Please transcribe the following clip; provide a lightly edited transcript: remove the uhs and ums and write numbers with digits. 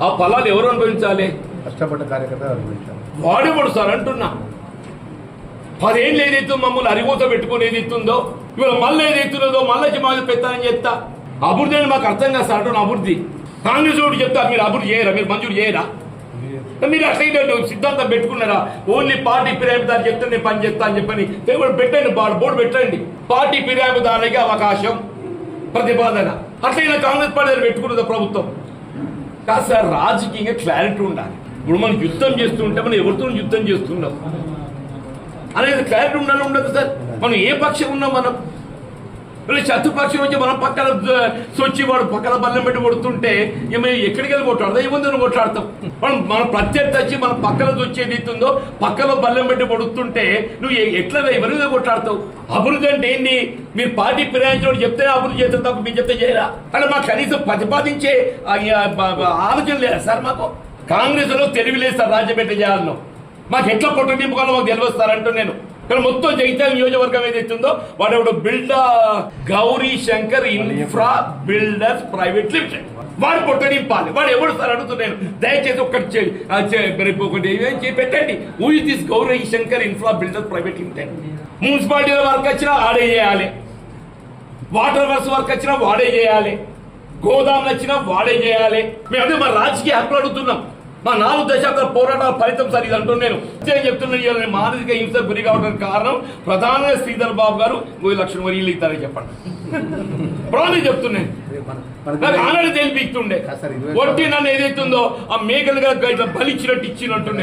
ఆ ఫలాలు ఎవరు అనుభవించాలి? కష్టపడ్డ కార్యకర్త అనుభవించాలి. వాడేవాడు సార్ అంటున్నా. 10 ఏళ్ళు ఏదైతే మమ్మల్ని అరిగోత పెట్టుకుని ఏదైతుందో ఇవాళ మళ్ళీ ఏదైతున్నదో మళ్ళీ మాది పెత్తనం చెప్తా. అభివృద్ధి అని మాకు అర్థం కాదు సార్. అంటున్నా అభివృద్ధి కాంగ్రెస్ వాడు చెప్తా మీరు అభివృద్ధి చేయరా, మీరు మంజూరు చేయరా? మీరు అట్లయితే సిద్ధాంతం పెట్టుకున్నారా? ఓన్లీ పార్టీ ఫిర్యాదుదారు చెప్తే నేను పని చేస్తా అని చెప్పని పెట్టండి, బోర్డు పెట్టండి. పార్టీ ఫిర్యాదుదారులకి అవకాశం, ప్రతిపాదన. అట్లయినా కాంగ్రెస్ పార్టీ పెట్టుకున్నది ప్రభుత్వం కాదు సార్. రాజకీయంగా క్లారిటీ ఉండాలి. ఇప్పుడు మనం యుద్ధం చేస్తుంటే మనం ఎవరితో యుద్ధం చేస్తున్నాం అనేది క్లారిటీ ఉండాలి. ఉండదు సార్. మనం ఏ పక్షం ఉన్నాం? మనం శత్రుపక్షం వచ్చి మనం పక్కన సొచ్చి వాడు పక్కన బల్లెం పెట్టి కొడుతుంటే ఎక్కడికి వెళ్ళి కొట్లాడతాం? ఏముందని కొట్లాడతాం? మన ప్రత్యర్థి వచ్చి మన పక్కన వచ్చేది ఇస్తుందో పక్కన బల్లెం పెట్టి కొడుతుంటే నువ్వు ఎట్లా ఎవరిగా కొట్లాడతావు? అభివృద్ధి అంటే ఏంటి? మీరు పార్టీ ఫిరాయించడం చెప్తే అభివృద్ధి చేస్తే తప్ప మీరు చెప్తే చేయరా? అంటే మాకు కనీసం ప్రతిపాదించే ఆలోచన లేదా సార్? మాకు కాంగ్రెస్ లో తెలివి లేదు సార్. రాజ్యపేట చేయాలను మాకు ఎట్లా పొట్టు నింపుకోవాలో మాకు తెలియస్తారంటూ నేను కానీ మొత్తం జగిత్యాల నియోజకవర్గం ఏదైతుందో వాడు Gowri Shankar infra builders private limited వాడు పొట్టనింపాలి. వాడు ఎవడు సార్ అడుగుతున్నాను. దయచేసి ఒకటి పెట్టండి. Who is this Gowri Shankar infra builders private limited? మున్సిపాలిటీల వర్క్ వచ్చినా వాడే చేయాలి, వాటర్ వర్క్స్ వర్క్ వచ్చినా వాడే చేయాలి, గోదాములు వచ్చినా వాడే చేయాలి. మేము అదే మా రాజకీయ హక్కులు అడుగుతున్నాం. మా 4 దశాబ్దాల పోరాటాల ఫలితం సార్ ఇది అంటున్నాను. చెప్తున్నాను మానసిక హింస గురి కావడానికి కారణం ప్రధానంగా శ్రీధర్ బాబు గారు 1 లక్షల మరి ఇల్లు ఇస్తారని చెప్పండి. ప్రాణం చెప్తున్నాను. నాకు ఆనాడు తెలిపిస్తుండే ఒట్టి నన్ను ఏదైతుందో ఆ మేకలుగా బలిచ్చినట్టు ఇచ్చినట్టు